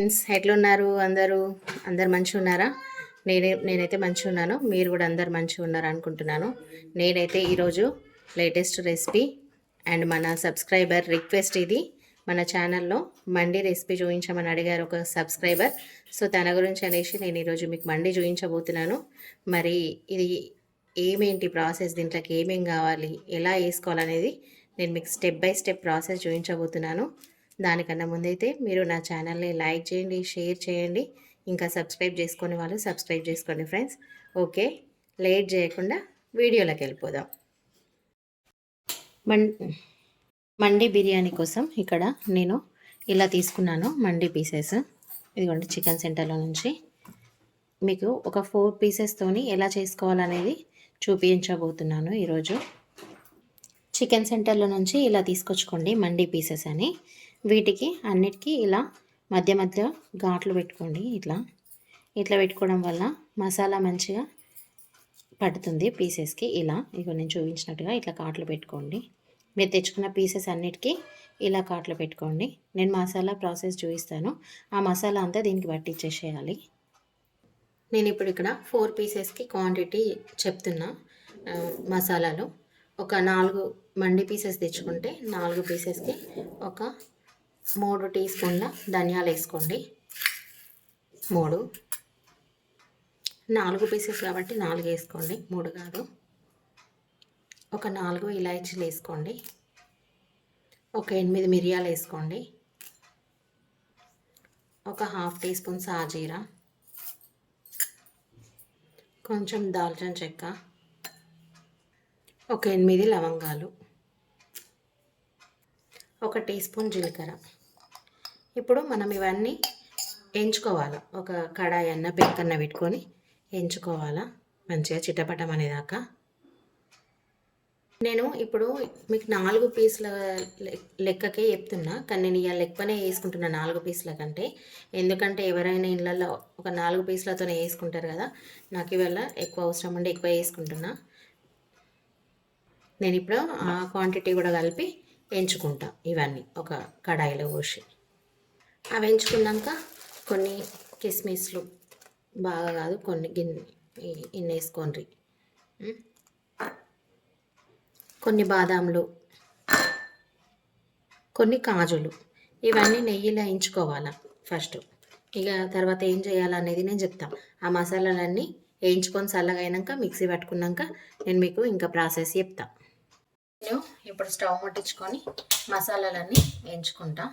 Friends, ఎట్లున్నారు అందరూ? అందరు మంచిగా ఉన్నారా? నేనైతే మంచిగా ఉన్నాను. మీరు కూడా అందరు మంచిగా ఉన్నారు అనుకుంటున్నాను. నేనైతే ఈరోజు లేటెస్ట్ రెసిపీ అండ్ మన సబ్స్క్రైబర్ రిక్వెస్ట్ ఇది. మన ఛానల్లో మండి రెసిపీ చూపించమని అడిగారు ఒక సబ్స్క్రైబర్. సో తన గురించి అనేసి నేను ఈరోజు మీకు మండి చూపించబోతున్నాను. మరి ఇది ఏమేంటి ప్రాసెస్, దీంట్లోకి ఏమేం కావాలి, ఎలా వేసుకోవాలనేది నేను మీకు స్టెప్ బై స్టెప్ ప్రాసెస్ చూపించబోతున్నాను. దానికన్నా ముందైతే మీరు నా ఛానల్ని లైక్ చేయండి, షేర్ చేయండి. ఇంకా సబ్స్క్రైబ్ చేసుకునే వాళ్ళు సబ్స్క్రైబ్ చేసుకోండి ఫ్రెండ్స్. ఓకే, లేట్ చేయకుండా వీడియోలోకి వెళ్ళిపోదాం. మండి బిర్యానీ కోసం ఇక్కడ నేను ఇలా తీసుకున్నాను మండి పీసెస్. ఇదిగోండి చికెన్ సెంటర్లో నుంచి మీకు ఒక 4 పీసెస్తోని ఎలా చేసుకోవాలనేది చూపించబోతున్నాను ఈరోజు. చికెన్ సెంటర్లో నుంచి ఇలా తీసుకొచ్చుకోండి మండి పీసెస్ అని. వీటికి అన్నిటికీ ఇలా మధ్య మధ్య ఘాట్లు పెట్టుకోండి. ఇట్లా పెట్టుకోవడం వల్ల మసాలా మంచిగా పడుతుంది పీసెస్కి. ఇక నేను చూపించినట్టుగా ఇట్లా కాట్లు పెట్టుకోండి. మీరు తెచ్చుకున్న పీసెస్ అన్నిటికీ ఇలా కాట్లు పెట్టుకోండి. నేను మసాలా ప్రాసెస్ చూపిస్తాను. ఆ మసాలా అంతా దీనికి పట్టించేసేయాలి. నేను ఇప్పుడు ఇక్కడ 4 పీసెస్కి క్వాంటిటీ చెప్తున్నా. మసాలాలు ఒక 4 మండి పీసెస్ తెచ్చుకుంటే 4 పీసెస్కి ఒక 3 టీ స్పూన్ల ధనియాలు వేసుకోండి. 4 పీసెస్ కాబట్టి 4 వేసుకోండి, 3 కాదు. ఒక 4 ఇలాచీలు వేసుకోండి. ఒక 8 మిరియాలు వేసుకోండి. ఒక ½ టీ స్పూన్ సాజీరా, కొంచెం దాల్చిన చెక్క, ఒక 8 లవంగాలు, ఒక టీ స్పూన్ జీలకర్ర. ఇప్పుడు మనం ఇవన్నీ ఎంచుకోవాలి. ఒక కడాయి అన్న పెక్కన్న పెట్టుకొని ఎంచుకోవాలా మంచిగా చిటపటం అనేదాకా. నేను ఇప్పుడు మీకు 4 పీసుల లెక్కకే చెప్తున్నా, కానీ నేను ఇవాళ ఎక్కువనే వేసుకుంటున్నా 4 పీసుల కంటే. ఎందుకంటే ఎవరైనా ఇళ్ళల్లో ఒక 4 పీసులతోనే వేసుకుంటారు కదా. నాకు ఇవాళ ఎక్కువ అవసరం ఉండి ఎక్కువ వేసుకుంటున్నా. నేను ఇప్పుడు ఆ క్వాంటిటీ కూడా కలిపి ఎంచుకుంటా. ఇవన్నీ ఒక కడాయిలో పోసి అవి ఎంచుకున్నాక కొన్ని కిస్మిస్లు, బాగా కాదు కొన్ని ఇన్ని వేసుకోండి. కొన్ని బాదాంలు, కొన్ని కాజులు, ఇవన్నీ నెయ్యిలో వేయించుకోవాలా ఫస్ట్. ఇక తర్వాత ఏం చేయాలనేది నేను చెప్తాను. ఆ మసాలాలన్నీ వేయించుకొని చల్లగా అయినాక మిక్సీ పట్టుకున్నాక నేను మీకు ఇంకా ప్రాసెస్ చెప్తాను. నేను ఇప్పుడు స్టవ్ ముట్టించుకొని మసాలాలన్నీ వేయించుకుంటా.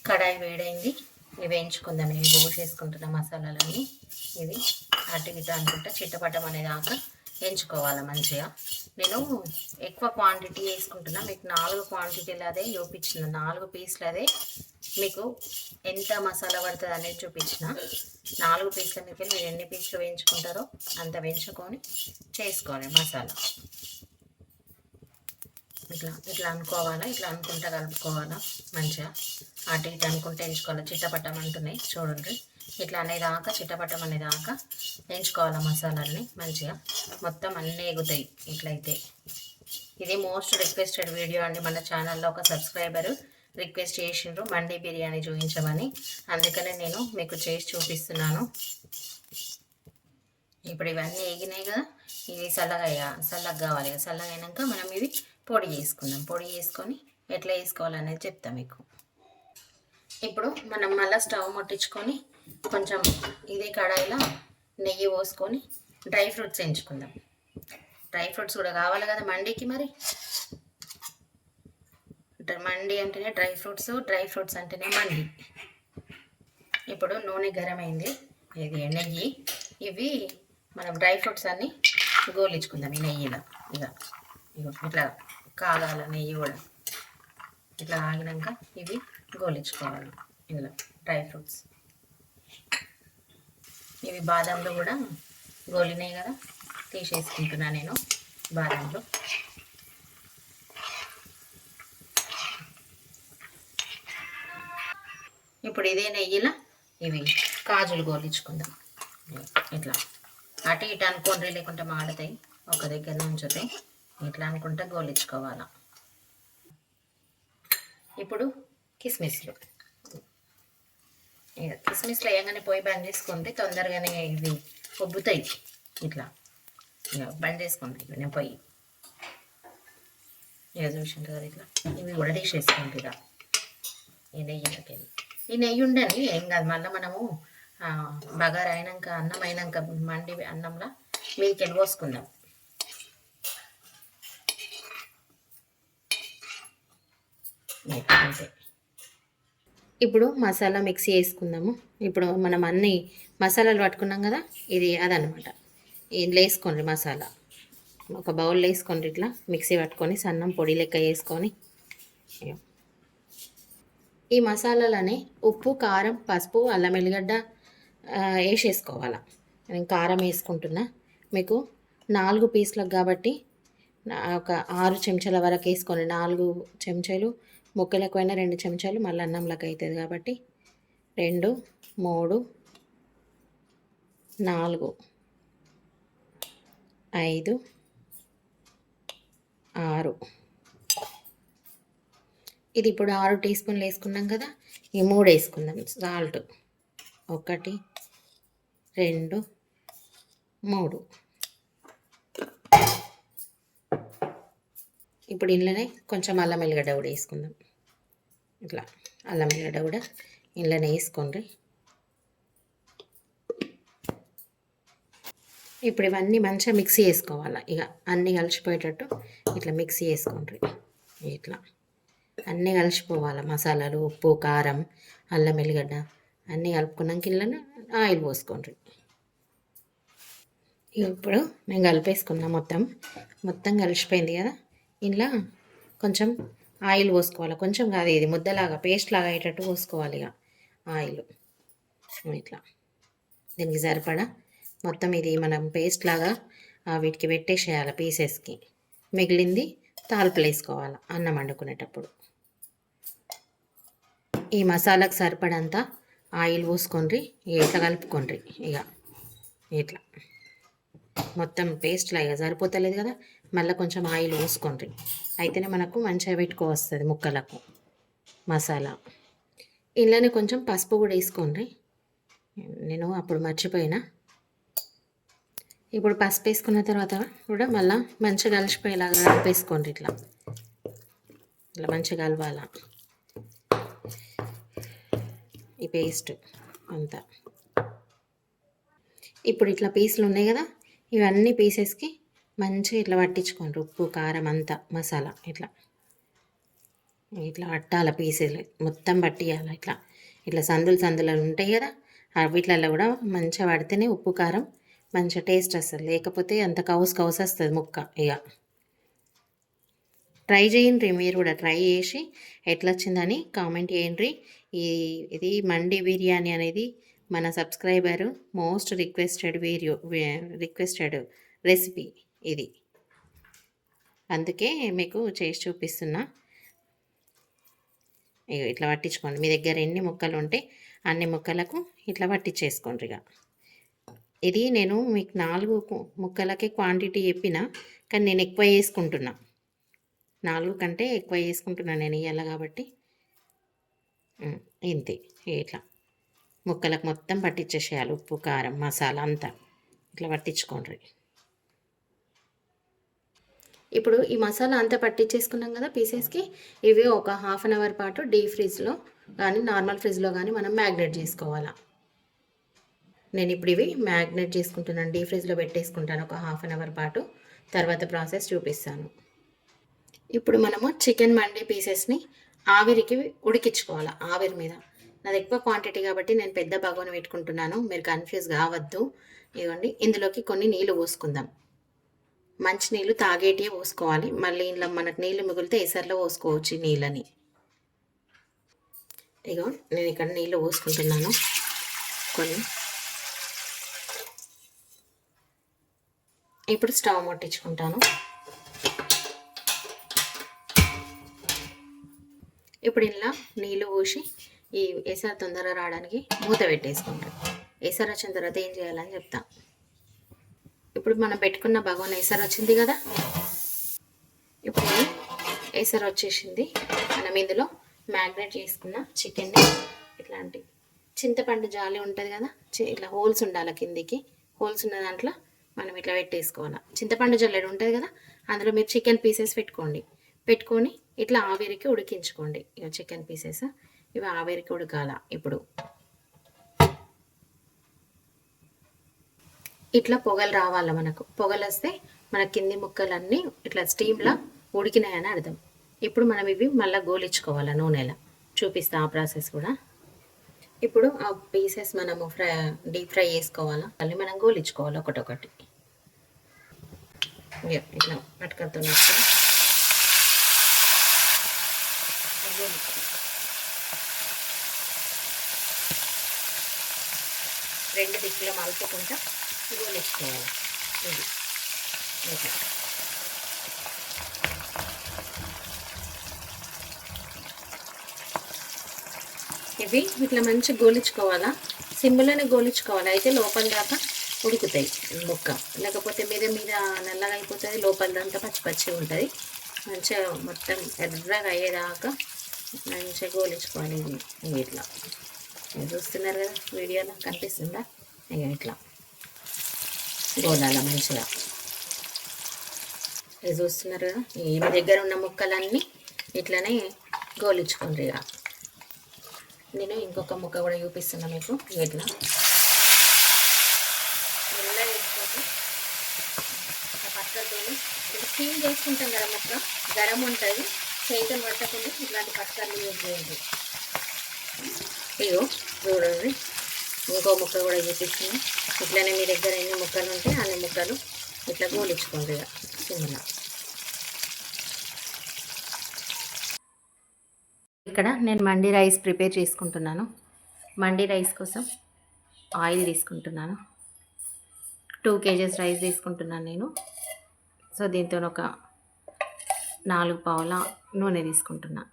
కడాయి వేడైంది, ఇవి వేయించుకుందాం. నేను పోసేసుకుంటున్న మసాలాలన్నీ ఇవి అటు ఇటు అనుకుంటా చిట్టపట్టం అనేదాకా వేయించుకోవాలి మంచిగా. నేను ఎక్కువ క్వాంటిటీ వేసుకుంటున్నా. మీకు 4 క్వాంటిటీలు అదే చూపించిన, 4 పీసులు అదే మీకు ఎంత మసాలా పడుతుంది అనేది చూపించిన. 4 పీసుల మీకు మీరు ఎన్ని పీసులు వేయించుకుంటారో అంత వేయించుకొని చేసుకోవాలి మసాలా. ఇట్లా అనుకోవాలా, ఇట్లా అనుకుంటా కలుపుకోవాలా మంచిగా. అటు ఇటు అనుకుంటే ఎంచుకోవాలి. చిట్టపట్టం అంటున్నాయి చూడండి. ఇట్లా అనేదాకా చిట్టపట్టం అనేదాకా ఎంచుకోవాలి మసాలాలని మంచిగా. మొత్తం అన్నీ ఎగుతాయి ఇట్లయితే. ఇది మోస్ట్ రిక్వెస్టెడ్ వీడియో అండి. మన ఛానల్లో ఒక సబ్స్క్రైబరు రిక్వెస్ట్ చేసిండ్రు మండి బిర్యానీ చూపించమని. అందుకనే నేను మీకు చేసి చూపిస్తున్నాను. ఇప్పుడు ఇవన్నీ ఎగినాయి కదా, ఇవి చల్లగా కావాలి. చల్లగా అయినాక మనం ఇవి పొడి చేసుకుందాం. పొడి చేసుకొని ఎట్లా వేసుకోవాలనేది చెప్తాం మీకు. ఇప్పుడు మనం మళ్ళీ స్టవ్ ముట్టించుకొని కొంచెం ఇదే కడాయిలో నెయ్యి పోసుకొని డ్రై ఫ్రూట్స్ ఎంచుకుందాం. డ్రై ఫ్రూట్స్ కూడా కావాలి కదా మండికి. మరి మండి అంటేనే డ్రై ఫ్రూట్స్ అంటేనే మండి. ఇప్పుడు నూనె గరం అయింది, ఇది నెయ్యి. ఇవి మనం డ్రై ఫ్రూట్స్ అన్నీ గోలించుకుందాం ఈ నెయ్యిలో. ఇట్లా కాగాల నెయ్యి కూడా. ఇట్లా ఆగినాక ఇవి గోలించుకోవాలి ఇందులో డ్రై ఫ్రూట్స్. ఇవి బాదాంలు కూడా గోలినాయి కదా, తీసేసుకుంటున్నా నేను బాదాంలు. ఇప్పుడు ఇదే నెయ్యిలో ఇవి కాజులు గోలించుకుందాం. ఇట్లా అటు ఇటు అనుకోండి, లేకుంటే మాడతాయి, ఒక దగ్గర ఉంచుతాయి. ఇట్లా అనుకుంటే గోలించుకోవాలా. ఇప్పుడు కిస్మిస్లు ఇక కిస్మిస్లు వేయగానే పోయి బంద్ చేసుకోండి, తొందరగానే ఇవి ఉబ్బుతాయి. ఇట్లా ఇక బంద్ చేసుకోండి. ఇక నేను పోయి ఇక చూసింటారు కదా, ఇట్లా ఇవి కూడా తీసేసుకోండి. ఇక ఈ నెయ్యిలకి ఈ నెయ్యి ఉండని ఏం కాదు, మళ్ళీ మనము బగారా అయినాక అన్నం అయినాక మండి అన్నంలో మీదకి వెళ్ళి పోసుకుందాం. అంతే. ఇప్పుడు మసాలా మిక్సీ వేసుకుందాము. ఇప్పుడు మనం అన్ని మసాలాలు పట్టుకున్నాం కదా, ఇది అదనమాట. ఇందులో వేసుకోండి మసాలా, ఒక బౌల్లో వేసుకోండి. ఇట్లా మిక్సీ పట్టుకొని సన్నం పొడి లెక్క వేసుకొని ఈ మసాలాలని ఉప్పు, కారం, పసుపు, అల్లం ఎల్లిగడ్డ వేసేసుకోవాలి. నేను కారం వేసుకుంటున్నా. మీకు 4 పీసులకు కాబట్టి ఒక 6 చెంచాల వరకు వేసుకొని, 4 చెంచాలు ముక్కలకు అయినా 2 చెంచాలు మళ్ళీ అన్నంలోకి అవుతుంది కాబట్టి 2, 3, 4, 5, 6. ఇది ఇప్పుడు 6 టీ స్పూన్లు వేసుకున్నాం కదా, ఈ 3 వేసుకుందాం. సాల్ట్ 1, 2, 3. ఇప్పుడు ఇంట్లోనే కొంచెం అల్లం ఎల్లిగడ్డ కూడా వేసుకుందాం. ఇట్లా అల్లం ఎల్లిగడ్డ కూడా ఇంట్లోనే వేసుకోండి. ఇప్పుడు ఇవన్నీ మంచిగా మిక్సీ వేసుకోవాలి. ఇక అన్నీ కలిసిపోయేటట్టు ఇట్లా మిక్సీ వేసుకోండి. ఇట్లా అన్నీ కలిసిపోవాలి. మసాలాలు, ఉప్పు, కారం, అల్లం ఎల్లిగడ్డ అన్నీ కలుపుకున్నాక ఇళ్ళను ఆయిల్ పోసుకోండి. ఇప్పుడు నేను కలిపేసుకున్నా, మొత్తం కలిసిపోయింది కదా. ఇలా కొంచెం ఆయిల్ పోసుకోవాలి. కొంచెం కాదు, ఇది ముద్దలాగా పేస్ట్ లాగా అయ్యేటట్టు పోసుకోవాలి. ఇక ఆయిల్ ఇట్లా దీనికి సరిపడా మొత్తం ఇది మనం పేస్ట్ లాగా వీటికి పెట్టేసేయాలి పీసెస్కి. మిగిలింది తాలింపులు వేసుకోవాలి అన్నం వండుకునేటప్పుడు. ఈ మసాలాకు సరిపడంత ఆయిల్ పోసుకోండి. ఇట్లా కలుపుకోండి. ఇక ఇట్లా మొత్తం పేస్ట్ లాగా సరిపోతలేదు కదా, మళ్ళీ కొంచెం ఆయిల్ పోసుకోండి. అయితేనే మనకు మంచిగా పెట్టుకోవస్తుంది ముక్కలకు మసాలా. ఇంట్లోనే కొంచెం పసుపు కూడా వేసుకోండి. నేను అప్పుడు మర్చిపోయినా. ఇప్పుడు పసుపు వేసుకున్న తర్వాత కూడా మళ్ళీ మంచిగా కలిసిపోయేలాగా కలిపేసుకోండి. ఇట్లా మంచిగా కలవాలా ఈ పేస్ట్ అంతా. ఇప్పుడు ఇట్లా పీసులు ఉన్నాయి కదా, ఇవన్నీ పీసెస్కి మంచిగా ఇట్లా పట్టించుకోండి. ఉప్పు, కారం అంతా మసాలా ఇట్లా పట్టాల పీసెలు మొత్తం పట్టియాలి. ఇట్లా సందులు ఉంటాయి కదా, వీటిలలో కూడా మంచిగా పడితేనే ఉప్పు, కారం మంచిగా టేస్ట్ వస్తుంది. లేకపోతే అంత కౌసు వస్తుంది ముక్క. ఇక ట్రై చేయండి, మీరు కూడా ట్రై చేసి ఎట్లా వచ్చిందని కామెంట్ చేయండి. ఇది మండి బిర్యానీ అనేది మన సబ్స్క్రైబరు మోస్ట్ రిక్వెస్టెడ్ రెసిపీ ఇది, అందుకే మీకు చేసి చూపిస్తున్నా. ఇట్లా పట్టించుకోండి. మీ దగ్గర ఎన్ని ముక్కలు ఉంటే అన్ని ముక్కలకు ఇట్లా పట్టించేసుకోండి. ఇక ఇది నేను మీకు 4 ముక్కలకే క్వాంటిటీ చెప్పిన, కానీ నేను ఎక్కువ వేసుకుంటున్నా. 4 కంటే ఎక్కువ వేసుకుంటున్నాను నేను ఇవాళ కాబట్టి. ఇంతే. ఇట్లా ముక్కలకు మొత్తం పట్టించేసేయాలి. ఉప్పు, కారం, మసాలా అంతా ఇట్లా పట్టించుకోండి. ఇప్పుడు ఈ మసాలా అంతా పట్టించేసుకున్నాం కదా పీసెస్కి, ఇవి ఒక 1/2 అవర్ పాటు డీప్ ఫ్రిడ్జ్లో కానీ నార్మల్ ఫ్రిడ్జ్లో కానీ మనం మ్యాగ్నేట్ చేసుకోవాలా. నేను ఇప్పుడు ఇవి మ్యాగ్నేట్ చేసుకుంటున్నాను, డీప్ ఫ్రిడ్జ్లో పెట్టేసుకుంటాను ఒక 1/2 అవర్ పాటు. తర్వాత ప్రాసెస్ చూపిస్తాను. ఇప్పుడు మనము చికెన్ మండి పీసెస్ని ఆవిరికి ఉడికించుకోవాలి. ఆవిరి మీద నాది ఎక్కువ క్వాంటిటీ కాబట్టి నేను పెద్ద బగోని పెట్టుకుంటున్నాను, మీరు కన్ఫ్యూజ్ కావద్దు. ఇవ్వండి, ఇందులోకి కొన్ని నీళ్ళు పోసుకుందాం. మంచి నీళ్ళు తాగేటివే పోసుకోవాలి. మళ్ళీ ఇంట్లో మనకు నీళ్ళు మిగిలితే ఎసర్లో పోసుకోవచ్చు ఈ నీళ్ళని. ఇగో నేను ఇక్కడ నీళ్ళు పోసుకుంటున్నాను కొన్ని. ఇప్పుడు స్టవ్ ముట్టించుకుంటాను. ఇప్పుడు ఇలా నీళ్ళు పోసి ఈ ఎసరు తొందరగా రావడానికి మూత పెట్టేసుకుంటాం. ఎసరు వచ్చిన తర్వాత ఏం చేయాలని చెప్తాం. ఇప్పుడు మనం పెట్టుకున్న బగోన్ ఎసరు వచ్చింది కదా, ఇప్పుడు ఎసరు వచ్చేసింది. మనం ఇందులో మ్యాగ్నేట్ చేసుకున్న చికెన్ని ఇట్లాంటి చింతపండు జాలి ఉంటుంది కదా, ఇట్లా హోల్స్ ఉండాలి కిందికి. హోల్స్ ఉన్న దాంట్లో మనం ఇట్లా పెట్టేసుకోవాలి. చింతపండు జల్లెడ ఉంటుంది కదా, అందులో మీరు చికెన్ పీసెస్ పెట్టుకొని ఇట్లా ఆవిరికి ఉడికించుకోండి. ఇక చికెన్ పీసెస్ ఇవి ఆవిరికి ఉడకాల. ఇప్పుడు ఇట్లా పొగలు రావాలి. మనకు పొగలు వస్తే మన కింది ముక్కలన్నీ ఇట్లా స్టీమ్లో ఉడికినాయని అర్థం. ఇప్పుడు మనం ఇవి మళ్ళీ గోలించుకోవాలి నూనెలో. చూపిస్తా ఆ ప్రాసెస్ కూడా. ఇప్పుడు ఆ పీసెస్ మనము డీప్ ఫ్రై చేసుకోవాలా, మళ్ళీ మనం గోలించుకోవాలి ఒకటొకటి. ఇట్లా పట్టుకతో రెండు దిక్కులు మలుపుకుంటా గోలించుకోవాలి. ఇది ఇట్లా ఇవి ఇట్లా మంచిగా గోలించుకోవాలా. సిమ్లోనే గోలించుకోవాలి, అయితే లోపల దాకా ఉడుకుతాయి ముక్క. లేకపోతే మీద నల్లగా అయిపోతుంది, లోపలదంతా పచ్చి పచ్చి ఉంటుంది. మంచిగా మొత్తం ఎర్రగా అయ్యేదాకా మంచిగా గోలించుకోవాలి. ఇవి ఇట్లా చూస్తున్నారు కదా వీడియోలో కనిపిస్తుందా? ఇక ఇట్లా గోలాల మంచిగా. ఇది చూస్తున్నారు కదా, ఈ దగ్గర ఉన్న ముక్కలన్నీ ఇట్లనే గోలించుకోండి. ఇక నేను ఇంకొక ముక్క కూడా చూపిస్తున్నా మీకు. ఇట్లా మెల్లగా వేసుకొని పక్కతో స్టీమ్ చేసుకుంటాం కదా, మొత్తం గరం ఉంటుంది, చేతులు పట్టకుండా ఇట్లాంటి పక్కలు యూజ్ చేయండి. ఇగో చూడండి, ఇంకో ముక్క కూడా చూపిస్తుంది. ఇట్లనే మీ దగ్గర ఎన్ని ముక్కలు ఉంటే అన్ని ముక్కలు ఇట్లా గోలించుకోండి. ఇక సిమ్లో ఇక్కడ నేను మండి రైస్ ప్రిపేర్ చేసుకుంటున్నాను. మండి రైస్ కోసం ఆయిల్ తీసుకుంటున్నాను. 2 kgs రైస్ తీసుకుంటున్నాను నేను. సో దీంతో ఒక 4 పావుల నూనె తీసుకుంటున్నా.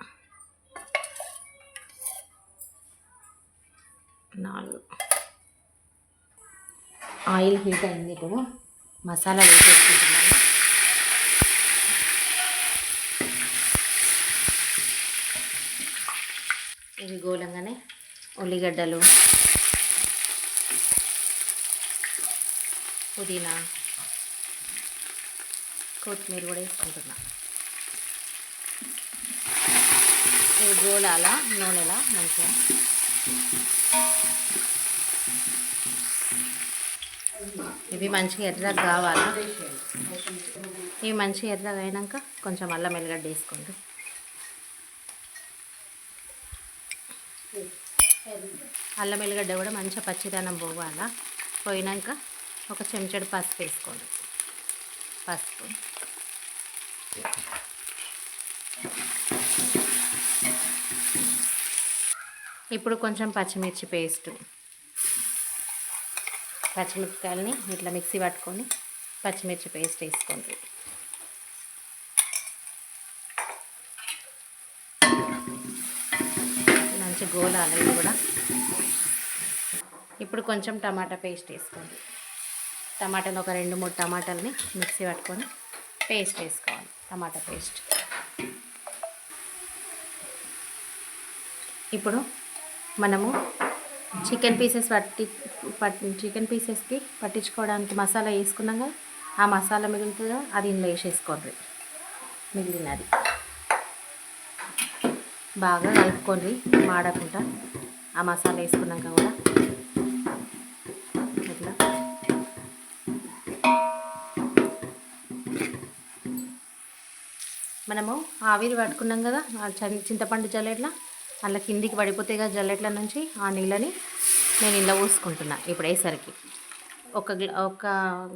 4 ఆయిల్ హీట్ అయింది. ఇప్పుడు మసాలా వేసేసుకుంటున్నాను. ఇవి గోలంగానే ఉల్లిగడ్డలు, పుదీనా, కొత్తిమీర కూడా వేసుకుంటున్నా. ఇవి గోలాల నూనెలా మంచిగా. ఇవి మంచిగా ఎర్రగా కావాలా. ఇవి మంచిగా ఎర్రగా అయినాక కొంచెం అల్లం వెల్లిగడ్డ వేసుకోండి. అల్లం వెల్లిగడ్డ కూడా మంచిగా పచ్చిదనం పోవాలా. పోయినాక ఒక చెంచాడు పసుపు వేసుకోండి. పసుపు, ఇప్పుడు కొంచెం పచ్చిమిర్చి పేస్ట్. పచ్చిమిరపకాయలని ఇట్లా మిక్సీ పట్టుకొని పచ్చిమిర్చి పేస్ట్ వేసుకోండి. మంచి గోలాలి ఇది కూడా. ఇప్పుడు కొంచెం టమాటా పేస్ట్ వేసుకోండి. టమాటాలు ఒక 2-3 టమాటాలని మిక్సీ పట్టుకొని పేస్ట్ వేసుకోవాలి. టమాటా పేస్ట్. ఇప్పుడు మనము చికెన్ పీసెస్కి పట్టించుకోవడానికి మసాలా వేసుకున్నాం కదా, ఆ మసాలా మిగులుతుందో అది ఇందులో వేసేసుకోండి. మిగిలినది బాగా కలుపుకోండి మాడకుండా. ఆ మసాలా వేసుకున్నాక కూడా ఇట్లా మనము ఆవిరి పట్టుకున్నాం కదా చింతపండు జల్లెట్ల, అలా కిందికి పడిపోతాయి కదా జల్లెట్ల నుంచి. ఆ నీళ్ళని నేను ఇలా పోసుకుంటున్నా. ఇప్పుడు వేసరికి ఒక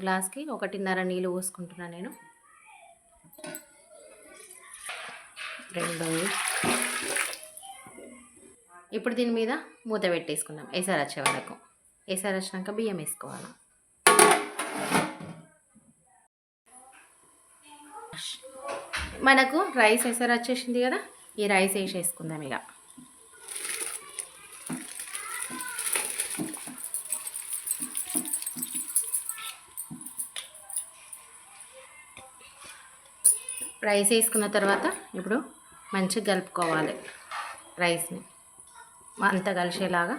గ్లాస్కి 1.5 నీళ్ళు పోసుకుంటున్నా నేను. 2. ఇప్పుడు దీని మీద మూత పెట్టేసుకుందాం ఎసరు వచ్చే వరకు. ఎసరు వచ్చినాక బియ్యం వేసుకోవాలి. మనకు రైస్ ఎసరు వచ్చేసింది కదా, ఈ రైస్ వేసేసుకుందాం. ఇక రైస్ వేసుకున్న తర్వాత ఇప్పుడు మంచిగా కలుపుకోవాలి. రైస్ని అంతా కలిసేలాగా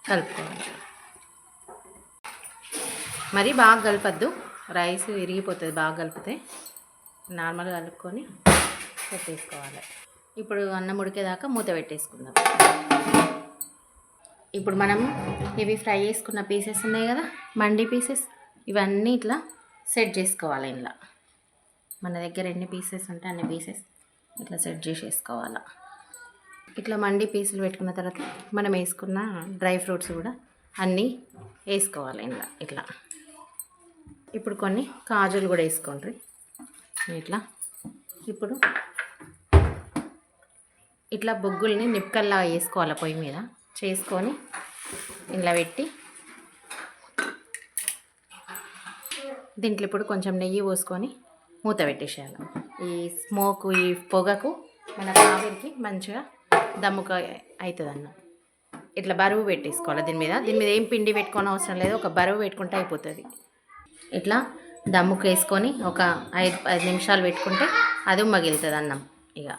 కలుపుకోవాలి. మరి బాగా కలపద్దు, రైస్ విరిగిపోతుంది బాగా కలిపితే. నార్మల్గా కలుపుకొని పెట్టేసుకోవాలి. ఇప్పుడు అన్నం ఉడికేదాకా మూత పెట్టేసుకుందాం. ఇప్పుడు మనం ఇవి ఫ్రై చేసుకున్న పీసెస్ ఉన్నాయి కదా, మండి పీసెస్, ఇవన్నీ ఇట్లా సెట్ చేసుకోవాలి. ఇంట్లో మన దగ్గర ఎన్ని పీసెస్ ఉంటే అన్ని పీసెస్ ఇట్లా సెట్ చేసేసుకోవాలి. ఇట్లా మండి పీసులు పెట్టుకున్న తర్వాత మనం వేసుకున్న డ్రై ఫ్రూట్స్ కూడా అన్నీ వేసుకోవాలి ఇంట్లో ఇట్లా. ఇప్పుడు కొన్ని కాజులు కూడా వేసుకోండి ఇట్లా. ఇప్పుడు ఇట్లా బొగ్గుల్ని నిప్పుకల్లా వేసుకోవాలి పొయ్యి మీద చేసుకొని ఇలా పెట్టి దీంట్లో ఇప్పుడు కొంచెం నెయ్యి పోసుకొని మూత పెట్టేసేయాలి. ఈ స్మోక్, ఈ పొగకు మన ఆవిరికి మంచిగా దమ్ముక అవుతుంది అన్న. ఇట్లా బరువు పెట్టేసుకోవాలి దీని మీద ఏం పిండి పెట్టుకోని అవసరం లేదు, ఒక బరువు పెట్టుకుంటే అయిపోతుంది. ఇట్లా దమ్ముకు వేసుకొని ఒక 5 నిమిషాలు పెట్టుకుంటే అది మగిలుతుంది అన్నం. ఇక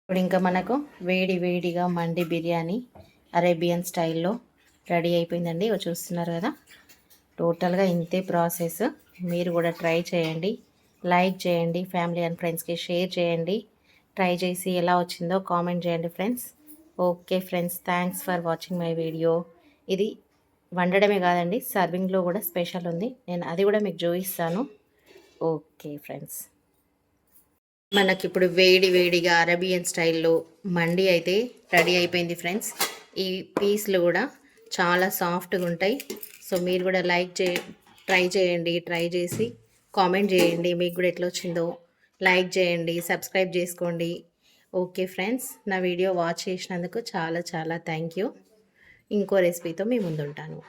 ఇప్పుడు ఇంకా మనకు వేడి వేడిగా మండి బిర్యానీ అరేబియన్ స్టైల్లో రెడీ అయిపోయిందండి. చూస్తున్నారు కదా, టోటల్గా ఇంతే ప్రాసెస్. మీరు కూడా ట్రై చేయండి, లైక్ చేయండి, ఫ్యామిలీ అండ్ ఫ్రెండ్స్కి షేర్ చేయండి. ట్రై చేసి ఎలా వచ్చిందో కామెంట్ చేయండి friends. Okay friends, thanks for watching my video. ఇది వండడమే కాదండి, సర్వింగ్లో కూడా స్పెషల్ ఉంది, నేను అది కూడా మీకు చూపిస్తాను. ఓకే ఫ్రెండ్స్, మనకిప్పుడు వేడి వేడిగా అరేబియన్ స్టైల్లో మండి అయితే రెడీ అయిపోయింది ఫ్రెండ్స్. ఈ పీస్లు కూడా చాలా సాఫ్ట్గా ఉంటాయి. సో మీరు కూడా ట్రై చేయండి. ట్రై చేసి కామెంట్ చేయండి మీకు కూడా ఎట్లా వచ్చిందో. లైక్ చేయండి, సబ్స్క్రైబ్ చేసుకోండి. ఓకే ఫ్రెండ్స్, నా వీడియో వాచ్ చేసినందుకు చాలా చాలా థ్యాంక్ యూ. ఇంకో రెసిపీతో మీ ముందుంటాను.